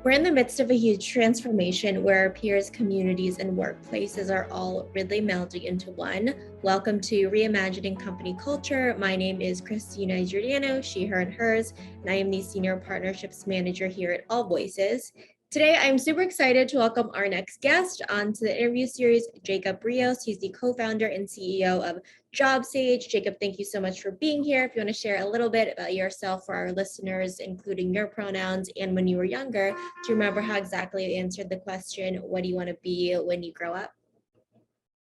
We're in the midst of a huge transformation where our peers, communities, and workplaces are all really melding into one. Welcome to Reimagining Company Culture. My name is Christina Giordano, she, her, and hers, and I am the Senior Partnerships Manager here at AllVoices. Today, I'm super excited to welcome our next guest onto the interview series, Jacob Rios. He's the co-founder and CEO of JobSage. Jacob, thank you so much for being here. If you want to share a little bit about yourself for our listeners, including your pronouns and when you were younger, do you remember how exactly you answered the question, what do you want to be when you grow up?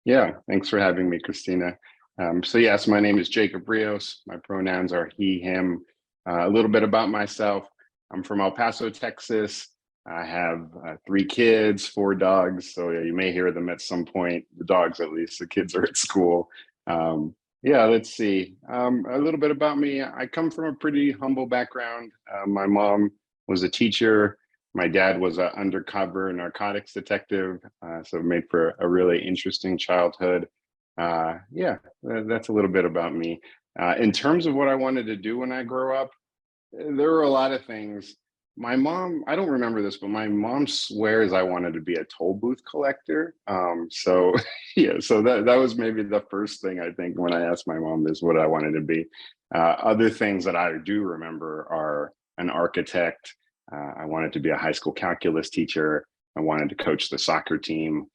Yeah, thanks for having me, Christina. So yes, my name is Jacob Rios. My pronouns are he, him. A little bit about myself. I'm from El Paso, Texas. I have 3 kids, 4 dogs. So yeah, you may hear them at some point, the dogs at least, the kids are at school. Let's see. A little bit about me. I come from a pretty humble background. My mom was a teacher. My dad was an undercover narcotics detective. So it made for a really interesting childhood. That's a little bit about me. In terms of what I wanted to do when I grow up, there were a lot of things. My mom, I don't remember this, but my mom swears I wanted to be a toll booth collector. So that was maybe the first thing I think when I asked my mom this, what I wanted to be. Other things that I do remember are an architect. I wanted to be a high school calculus teacher. I wanted to coach the soccer team.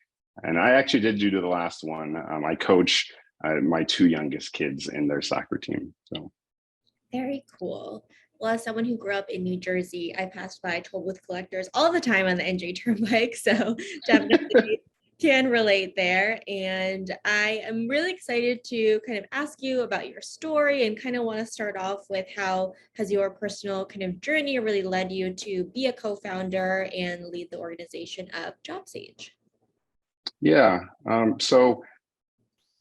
And I actually did do the last one. I coach my 2 youngest kids in their soccer team. So Very cool. Well, as someone who grew up in New Jersey, I passed by toll booth collectors all the time on the NJ Turnpike, so definitely can relate there. And I am really excited to kind of ask you about your story and kind of want to start off with how has your personal kind of journey really led you to be a co-founder and lead the organization of JobSage? yeah, so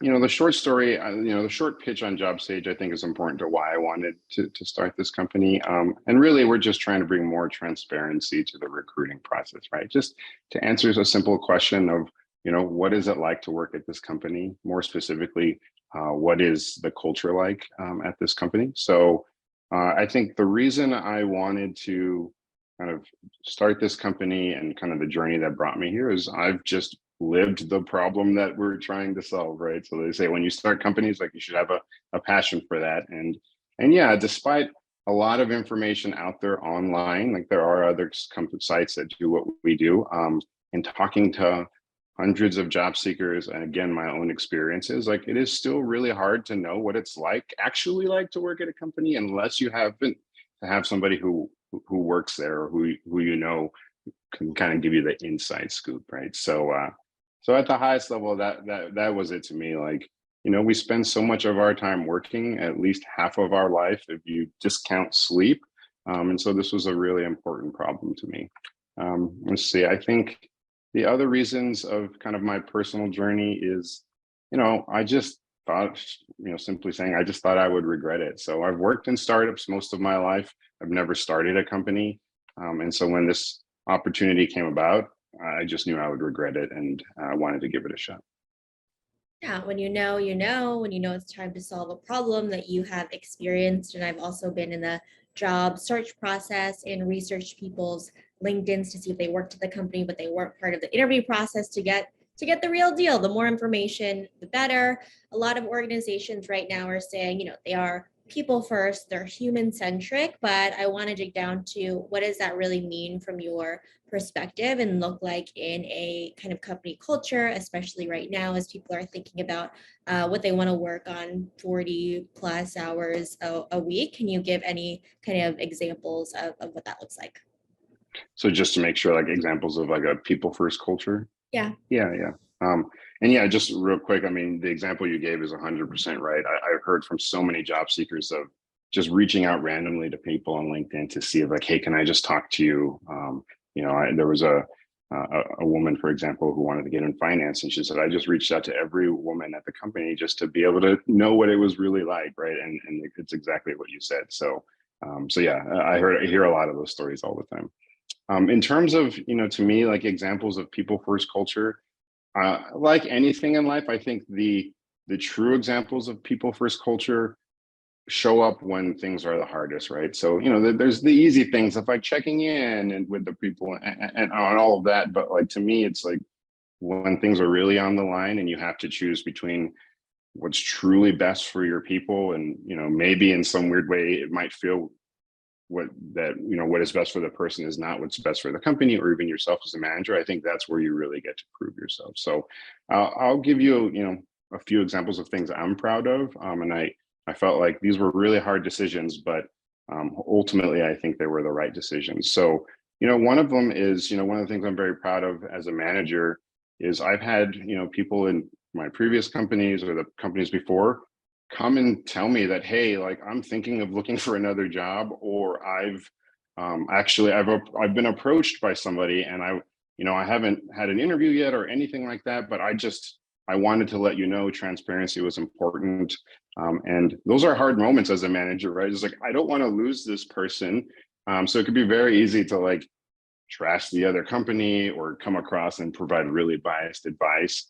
the short story, the short pitch on JobSage, I think is important to why I wanted to start this company. And really, we're just trying to bring more transparency to the recruiting process, right? Just to answer a simple question of, what is it like to work at this company? More specifically, what is the culture like at this company? So I think the reason I wanted to kind of start this company and kind of the journey that brought me here is I've just lived the problem that we're trying to solve, right? So they say when you start companies, like you should have a passion for that. And yeah, despite a lot of information out there online, like there are other sites that do what we do, and talking to hundreds of job seekers, and again, my own experiences, like it is still really hard to know what it's actually like to work at a company unless you happen to have somebody who works there or who can kind of give you the inside scoop, right? So at the highest level, that was it to me. Like, we spend so much of our time working, at least half of our life, if you discount sleep. And so this was a really important problem to me. Let's see, I think the other reasons of kind of my personal journey is, I just thought, simply saying, I just thought I would regret it. So I've worked in startups most of my life. I've never started a company. And so when this opportunity came about, I just knew I would regret it, and I wanted to give it a shot. Yeah, when you know, when it's time to solve a problem that you have experienced. And I've also been in the job search process and researched people's LinkedIns to see if they worked at the company, but they weren't part of the interview process to get the real deal. The more information, the better. A lot of organizations right now are saying, they are people first, they're human centric, but I want to dig down to what does that really mean from your perspective and look like in a kind of company culture, especially right now as people are thinking about what they want to work on 40 plus hours a week. Can you give any kind of examples of what that looks like? So just to make sure, like examples of like a people first culture. Yeah. Yeah. And yeah, just real quick, I mean, the example you gave is 100% right. I've heard from so many job seekers of just reaching out randomly to people on LinkedIn to see if like, hey, can I just talk to you? There was a woman, for example, who wanted to get in finance, and she said, I just reached out to every woman at the company just to be able to know what it was really like, right? And it's exactly what you said. So yeah, I hear a lot of those stories all the time. In terms of, to me, like examples of people first culture, like anything in life, I think the true examples of people first culture show up when things are the hardest, right? So, there's the easy things of like checking in and with the people and on all of that. But like, to me, it's like when things are really on the line and you have to choose between what's truly best for your people. And, maybe in some weird way, it might feel what is best for the person is not what's best for the company or even yourself as a manager. I think that's where you really get to prove yourself. So I'll give you, a few examples of things I'm proud of. And I felt like these were really hard decisions, but ultimately I think they were the right decisions. So, one of them is, one of the things I'm very proud of as a manager is I've had, people in my previous companies or the companies before come and tell me that, hey, like I'm thinking of looking for another job, or I've been approached by somebody and I haven't had an interview yet or anything like that, but I wanted to let you know transparency was important. And those are hard moments as a manager, right? It's like, I don't want to lose this person. So it could be very easy to like trash the other company or come across and provide really biased advice.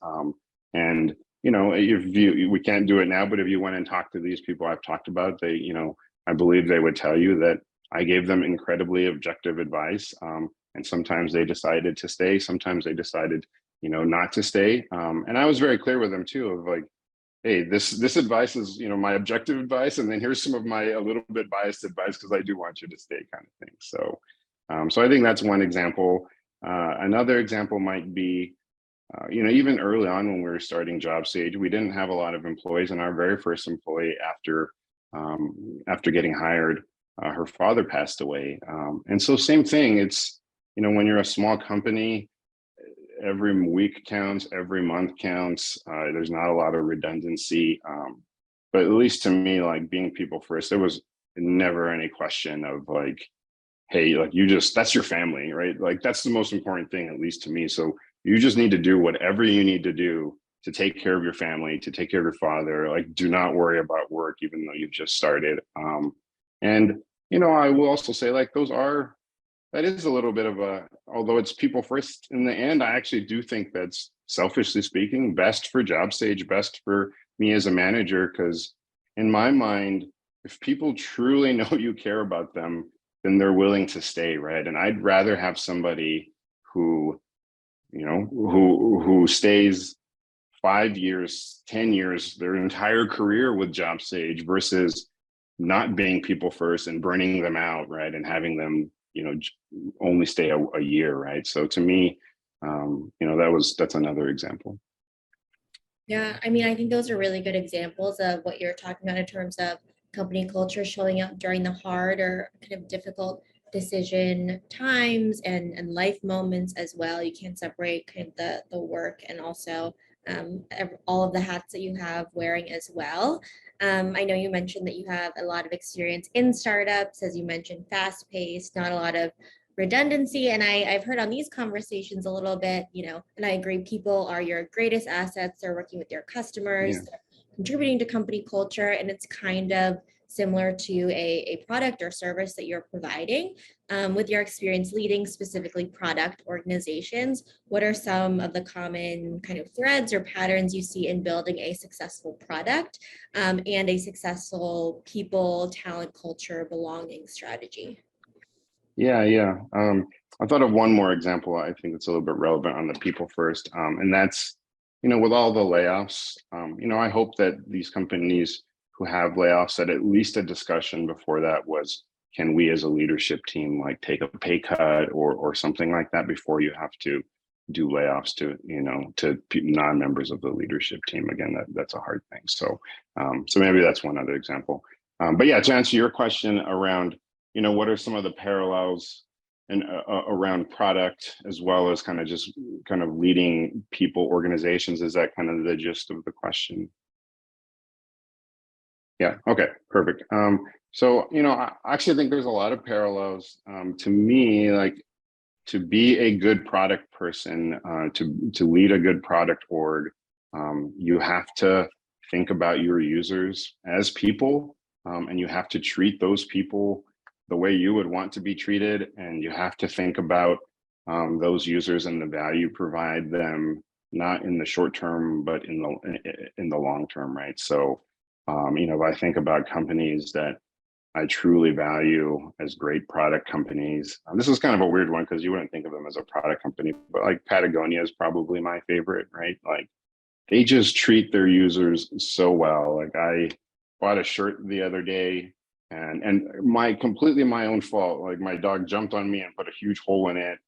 And we can't do it now, but if you went and talked to these people I've talked about, I believe they would tell you that I gave them incredibly objective advice. And sometimes they decided to stay, sometimes they decided, not to stay. And I was very clear with them too, of like, hey, this advice is, my objective advice, and then here's some of my a little bit biased advice because I do want you to stay, kind of thing. So I think that's one example. Another example might be, even early on when we were starting JobSage, we didn't have a lot of employees, and our very first employee after getting hired, her father passed away. And so same thing, it's, when you're a small company, every week counts, every month counts. There's not a lot of redundancy. But at least to me, like being people first, there was never any question of like, hey, like that's your family, right? Like that's the most important thing, at least to me. So you just need to do whatever you need to do to take care of your family, to take care of your father. Like, do not worry about work, even though you've just started. And, I will also say like that is a little bit of although it's people first in the end, I actually do think that's, selfishly speaking, best for JobSage, best for me as a manager. Because in my mind, if people truly know you care about them, then they're willing to stay, right? And I'd rather have somebody who, who stays 5 years, 10 years, their entire career with JobSage versus not being people first and burning them out, right? And having them, only stay a year, right? So to me, that's another example. Yeah, I mean, I think those are really good examples of what you're talking about in terms of company culture showing up during the hard or kind of difficult decision times and life moments as well. You can't separate kind of the work and also all of the hats that you have wearing as well. I know you mentioned that you have a lot of experience in startups, as you mentioned, fast paced, not a lot of redundancy. And I've heard on these conversations a little bit, and I agree, people are your greatest assets. They're working with your customers, Yeah. they're contributing to company culture, and it's kind of similar to a product or service that you're providing. With your experience leading specifically product organizations, what are some of the common kind of threads or patterns you see in building a successful product and a successful people, talent, culture, belonging strategy? Yeah. I thought of one more example. I think it's a little bit relevant on the people first. And that's, with all the layoffs, I hope that these companies who have layoffs, that at least a discussion before that was, can we as a leadership team like take a pay cut or something like that before you have to do layoffs to non-members of the leadership team. Again, that's a hard thing. So maybe that's one other example. But yeah, to answer your question around, what are some of the parallels and around product as well as kind of leading people organizations? Is that kind of the gist of the question? Yeah. Okay. Perfect. So I actually think there's a lot of parallels. To me, like to be a good product person, to lead a good product org, you have to think about your users as people, and you have to treat those people the way you would want to be treated, and you have to think about those users and the value provide them, not in the short term, but in the long term, right? So If I think about companies that I truly value as great product companies, this is kind of a weird one because you wouldn't think of them as a product company, but like Patagonia is probably my favorite, right? Like they just treat their users so well. Like I bought a shirt the other day and my completely my own fault. Like my dog jumped on me and put a huge hole in it.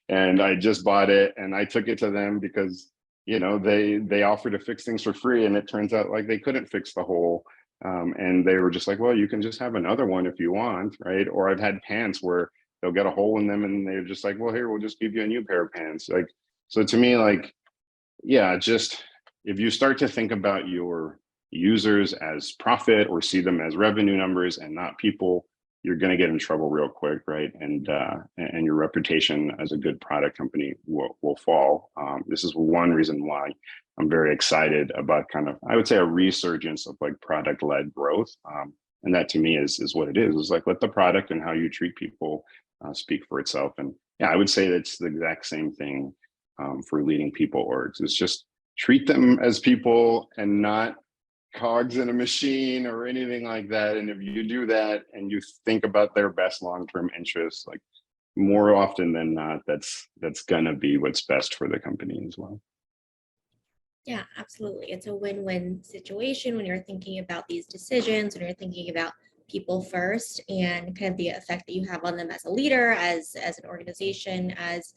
And I just bought it and I took it to them because they offered to fix things for free, and it turns out like they couldn't fix the hole. And they were just like, well, you can just have another one if you want, right? Or I've had pants where they'll get a hole in them and they're just like, well, here, we'll just give you a new pair of pants. Like, so to me, like, yeah, just if you start to think about your users as profit or see them as revenue numbers and not people, you're going to get in trouble real quick, right? And your reputation as a good product company will fall. This is one reason why I'm very excited about kind of, I would say, a resurgence of like product-led growth. And that to me is what it is. It's like let the product and how you treat people speak for itself. And yeah, I would say that's the exact same thing for leading people orgs. It's just treat them as people and not cogs in a machine or anything like that. And if you do that and you think about their best long-term interests, like more often than not, that's gonna be what's best for the company as well. Yeah, absolutely. It's a win-win situation when you're thinking about these decisions, when you're thinking about people first and kind of the effect that you have on them as a leader, as an organization, as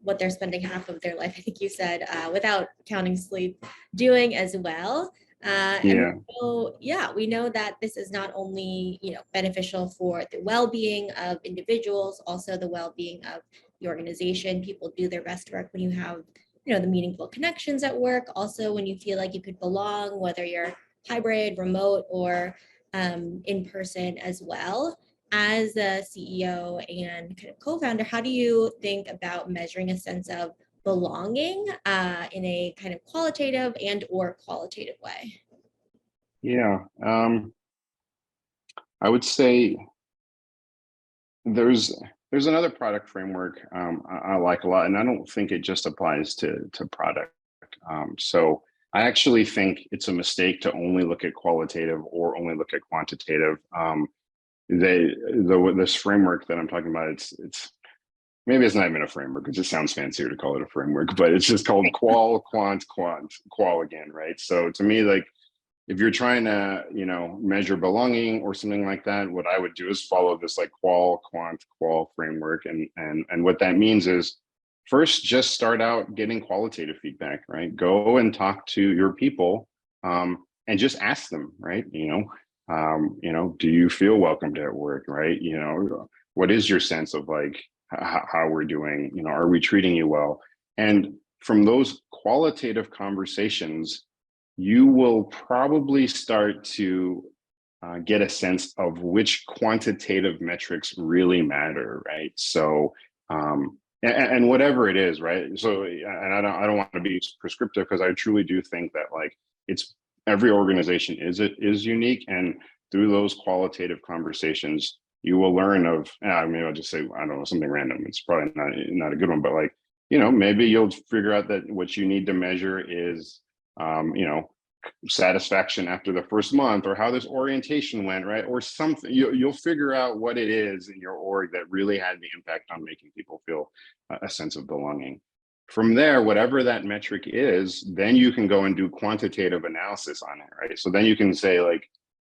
what they're spending half of their life, I think you said, without counting sleep, doing as well. And Yeah. so, yeah, we know that this is not only beneficial for the well-being of individuals, also the well-being of the organization. People do their best work when you have the meaningful connections at work. Also, when you feel like you could belong, whether you're hybrid, remote, or in person as well. As a CEO and kind of co-founder, how do you think about measuring a sense of belonging in a kind of qualitative and or qualitative way? Yeah. I would say there's another product framework I like a lot, and I don't think it just applies to product. So I actually think it's a mistake to only look at qualitative or only look at quantitative. This framework that I'm talking about, it's maybe it's not even a framework. It just sounds fancier to call it a framework, but it's just called qual, quant, qual again, right? So to me, like if you're trying to measure belonging or something like that, what I would do is follow this like qual, quant, qual framework. And what that means is first just start out getting qualitative feedback, right? Go and talk to your people and just ask them, right? Do you feel welcomed at work, right? What is your sense of like how we're doing? Are we treating you well? And from those qualitative conversations, you will probably start to get a sense of which quantitative metrics really matter, right? So, and whatever it is, right? So, and I don't want to be prescriptive because I truly do think that like it's every organization is unique, and through those qualitative conversations, you will learn of. I mean, I'll just say I don't know something random. It's probably not a good one, but like maybe you'll figure out that what you need to measure is satisfaction after the first month, or how this orientation went, right? Or something. You'll figure out what it is in your org that really had the impact on making people feel a sense of belonging. From there, whatever that metric is, then you can go and do quantitative analysis on it, right? So then you can say like,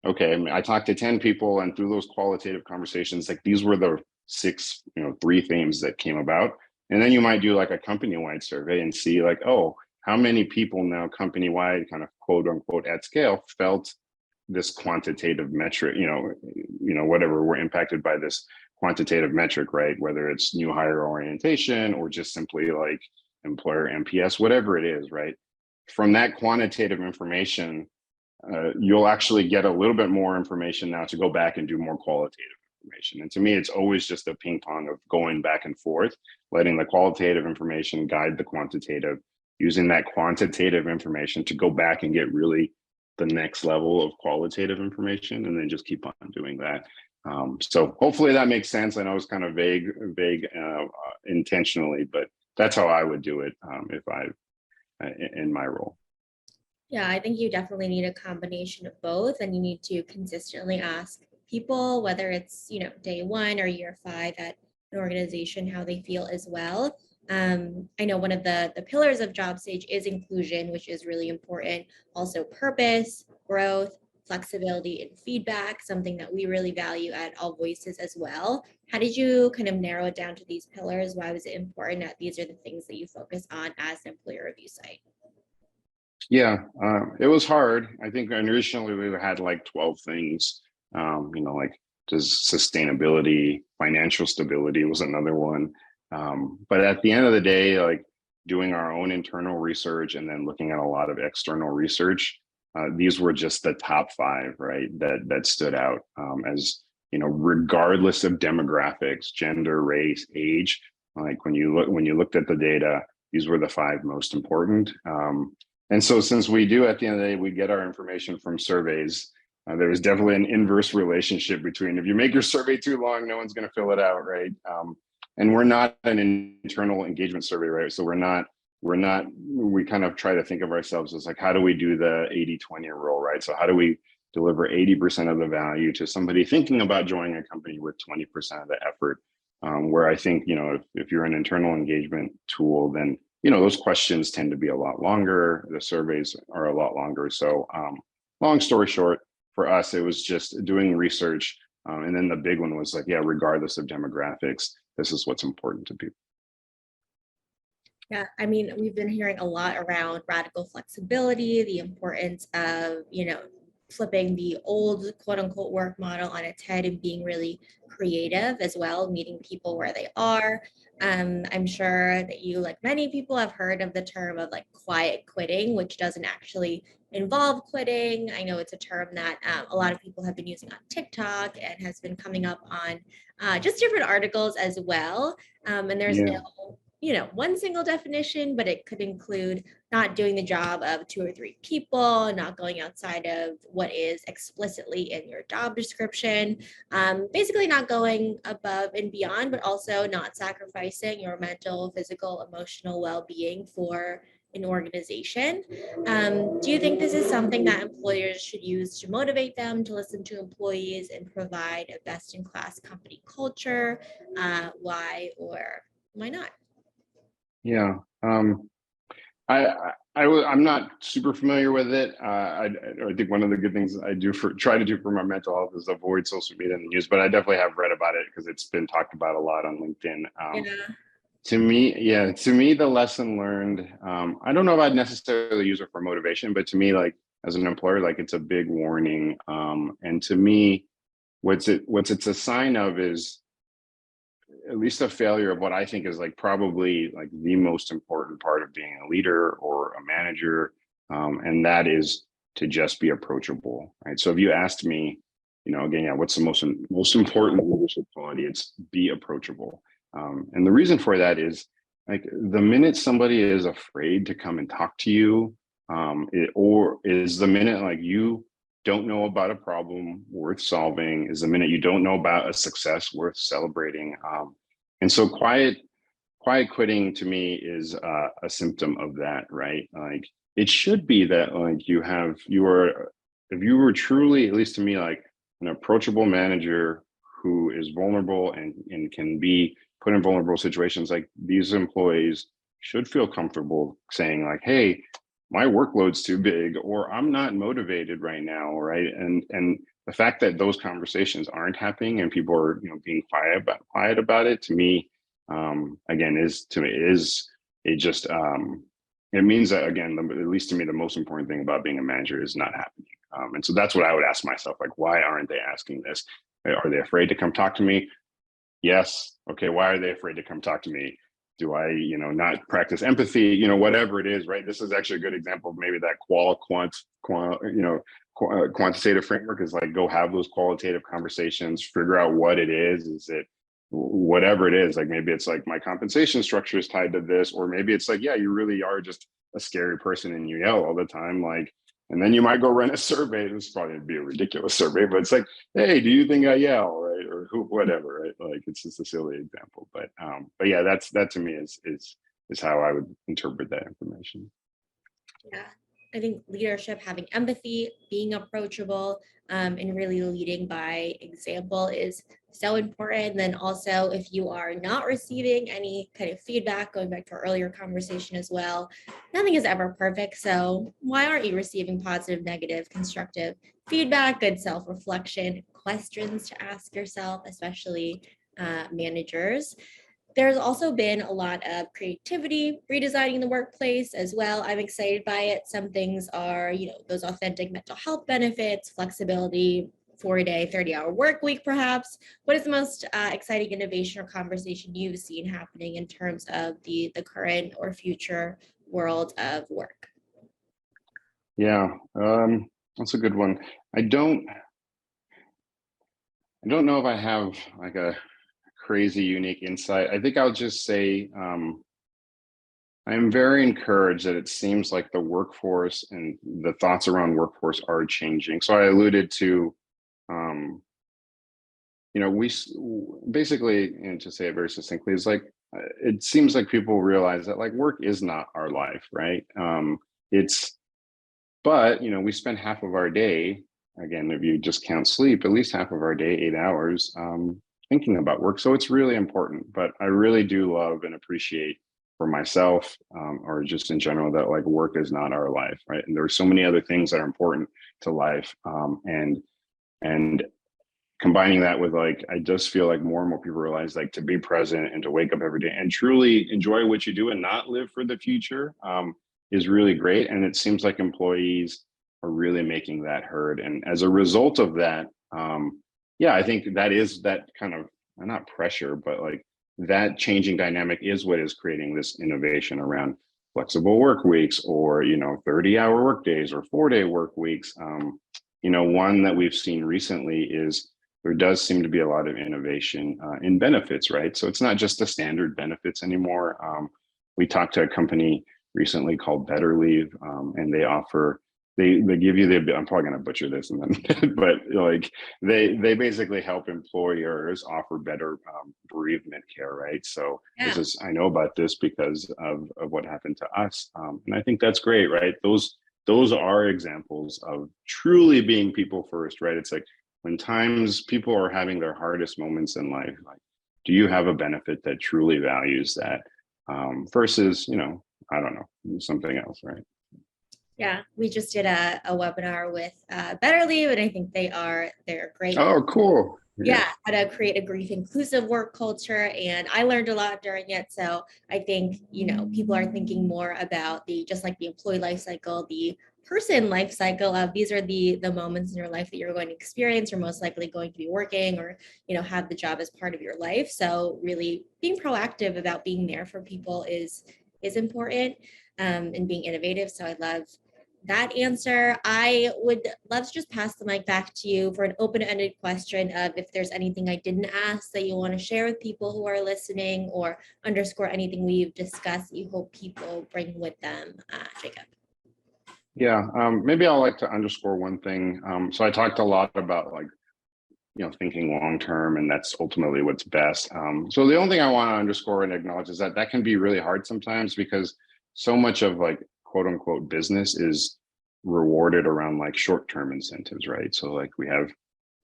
okay, I talked to 10 people, and through those qualitative conversations, like these were the six, three themes that came about. And then you might do like a company-wide survey and see like, oh, how many people now company-wide, kind of quote unquote at scale, felt this quantitative metric, whatever, were impacted by this quantitative metric, right? Whether it's new hire orientation or just simply like employer NPS, whatever it is, right? From that quantitative information, you'll actually get a little bit more information now to go back and do more qualitative information. And to me, it's always just a ping pong of going back and forth, letting the qualitative information guide the quantitative, using that quantitative information to go back and get really the next level of qualitative information, and then just keep on doing that. So hopefully that makes sense. I know it's kind of vague intentionally, but that's how I would do it if I in my role. Yeah, I think you definitely need a combination of both, and you need to consistently ask people, whether it's, day one or year five at an organization, how they feel as well. I know one of the pillars of JobStage is inclusion, which is really important. Also, purpose, growth, flexibility, and feedback, something that we really value at AllVoices as well. How did you kind of narrow it down to these pillars? Why was it important that these are the things that you focus on as an employer review site? Yeah, it was hard. I think initially we had like 12 things, like just sustainability, financial stability was another one. But at the end of the day, like doing our own internal research and then looking at a lot of external research, these were just the top five, right? That stood out as, regardless of demographics, gender, race, age. Like when you looked at the data, these were the five most important. And so since we do, at the end of the day, we get our information from surveys, there is definitely an inverse relationship between if you make your survey too long, no one's going to fill it out, right? And we're not an internal engagement survey, right? So we kind of try to think of ourselves as like, how do we do the 80-20 rule, right? So how do we deliver 80% of the value to somebody thinking about joining a company with 20% of the effort? Where I think, if you're an internal engagement tool, then those questions tend to be a lot longer. The surveys are a lot longer. So long story short, for us, it was just doing research. And then the big one was like, yeah, regardless of demographics, this is what's important to people. Yeah, I mean, we've been hearing a lot around radical flexibility, the importance of, flipping the old quote unquote work model on its head and being really creative as well, meeting people where they are. I'm sure that you, like many people, have heard of the term of like quiet quitting, which doesn't actually involve quitting. I know it's a term that a lot of people have been using on TikTok and has been coming up on just different articles as well. And there's Yeah. no one single definition, but it could include not doing the job of two or three people, not going outside of what is explicitly in your job description, basically not going above and beyond, but also not sacrificing your mental, physical, emotional well-being for an organization. Do you think this is something that employers should use to motivate them to listen to employees and provide a best-in-class company culture? Why or why not? Yeah. I'm not super familiar with it. I think one of the good things try to do for my mental health is avoid social media and news, but I definitely have read about it because it's been talked about a lot on LinkedIn. Yeah. To me, the lesson learned, I don't know if I'd necessarily use it for motivation, but to me, like as an employer, like it's a big warning. And to me, what's it's a sign of is at least a failure of what I think is like probably like the most important part of being a leader or a manager, and that is to just be approachable, right? So if you asked me, again, yeah, what's the most important leadership quality? It's be approachable, and the reason for that is like the minute somebody is afraid to come and talk to you, or is the minute like you don't know about a problem worth solving, is the minute you don't know about a success worth celebrating. And so quiet quitting to me is a symptom of that, right? Like it should be that like if you were truly, at least to me, like an approachable manager who is vulnerable and can be put in vulnerable situations, like these employees should feel comfortable saying like, hey, my workload's too big, or I'm not motivated right now, right? And the fact that those conversations aren't happening and people are being quiet about it, to me, again, is it just it means that, again, at least to me, the most important thing about being a manager is not happening. And so that's what I would ask myself, like, why aren't they asking this? Are they afraid to come talk to me? Yes. Okay, why are they afraid to come talk to me? Do I not practice empathy, whatever it is, right? This is actually a good example of maybe that quantitative framework is like, go have those qualitative conversations, figure out what it is it whatever it is, like maybe it's like my compensation structure is tied to this, or maybe it's like, yeah, you really are just a scary person and you yell all the time, like, and then you might go run a survey. This is probably be a ridiculous survey, but it's like, hey, do you think I yell, right? Or who, whatever, right? Like it's just a silly example, but yeah, that to me is how I would interpret that information. Yeah. I think leadership, having empathy, being approachable, and really leading by example is so important. Then also, if you are not receiving any kind of feedback, going back to our earlier conversation as well, nothing is ever perfect. So why aren't you receiving positive, negative, constructive feedback, good self-reflection, questions to ask yourself, especially managers? There's also been a lot of creativity redesigning the workplace as well. I'm excited by it. Some things are, those authentic mental health benefits, flexibility, 4-day, 30-hour work week, perhaps. What is the most exciting innovation or conversation you've seen happening in terms of the current or future world of work? Yeah, that's a good one. I don't know if I have like a crazy unique insight. I think I'll just say I am very encouraged that it seems like the workforce and the thoughts around workforce are changing. So I alluded to, um, basically, and to say it very succinctly, is like it seems like people realize that like work is not our life, right? It's But we spend half of our day, again, if you just count sleep, at least half of our day, 8 hours, thinking about work. So it's really important. But I really do love and appreciate for myself, or just in general, that like work is not our life, right? And there are so many other things that are important to life, and combining that with like, I just feel like more and more people realize like to be present and to wake up every day and truly enjoy what you do and not live for the future, is really great. And it seems like employees are really making that heard. And as a result of that, yeah, I think that is that kind of, not pressure, but like that changing dynamic is what is creating this innovation around flexible work weeks, or 30-hour work days, or 4-day work weeks. One that we've seen recently is there does seem to be a lot of innovation in benefits, right? So it's not just the standard benefits anymore. We talked to a company recently called Better Leave, and they give you the, I'm probably going to butcher this, and then but like they basically help employers offer better bereavement care, right? So this Yeah. is, I know about this because of what happened to us, and I think that's great, right? Those are examples of truly being people first, right? It's like when times people are having their hardest moments in life, like, do you have a benefit that truly values that, versus, I don't know, something else, right? Yeah, we just did a webinar with Better Leave, and I think they're great. Oh, cool. Yeah. Yeah, how to create a grief inclusive work culture. And I learned a lot during it. So I think, people are thinking more about just like the employee life cycle, the person life cycle of these are the moments in your life that you're going to experience. You're most likely going to be working or, have the job as part of your life. So really being proactive about being there for people is important, and being innovative. So I love that answer. I would love to just pass the mic back to you for an open-ended question of if there's anything I didn't ask that you want to share with people who are listening, or underscore anything we've discussed that you hope people bring with them, Jacob. Yeah. Maybe I'll like to underscore one thing. So I talked a lot about like, thinking long term, and that's ultimately what's best. So the only thing I want to underscore and acknowledge is that that can be really hard sometimes, because so much of like quote unquote business is rewarded around like short term incentives, right? So like we have,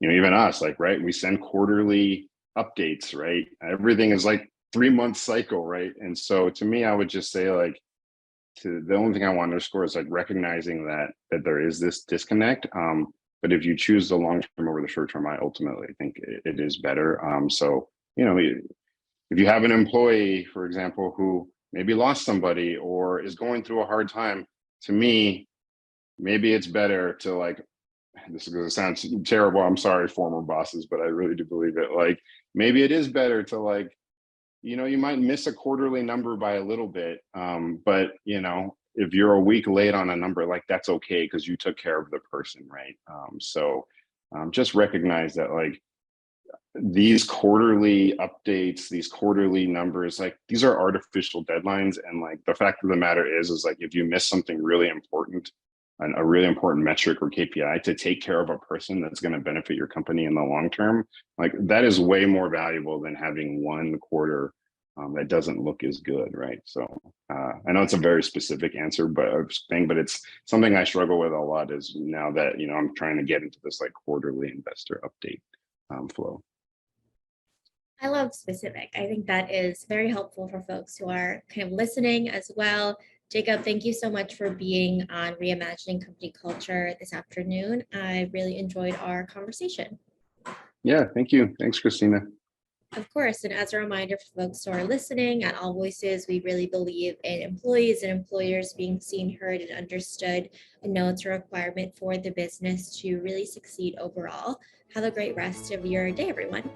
even us, like, right, we send quarterly updates, right? Everything is like 3 month cycle, right? And so to me, I would just say like, the only thing I want to underscore is like recognizing that there is this disconnect. But if you choose the long term over the short term, I ultimately think it is better. So if you have an employee, for example, who maybe lost somebody or is going through a hard time, to me, maybe it's better to like, this is going to sound terrible, I'm sorry, former bosses, but I really do believe it. Like maybe it is better to like, you might miss a quarterly number by a little bit, but if you're a week late on a number, like that's okay because you took care of the person, right? So just recognize that like these quarterly updates, these quarterly numbers, like these are artificial deadlines. And like the fact of the matter is like if you miss something really important, a really important metric or KPI to take care of a person that's going to benefit your company in the long term, like that is way more valuable than having one quarter that doesn't look as good, right? So I know it's a very specific answer, but it's something I struggle with a lot. Is now that I'm trying to get into this like quarterly investor update flow. I love specific. I think that is very helpful for folks who are kind of listening as well. Jacob, thank you so much for being on Reimagining Company Culture this afternoon. I really enjoyed our conversation. Yeah, thank you. Thanks, Christina. Of course, and as a reminder for folks who are listening, at AllVoices, we really believe in employees and employers being seen, heard, and understood, and know it's a requirement for the business to really succeed overall. Have a great rest of your day, everyone.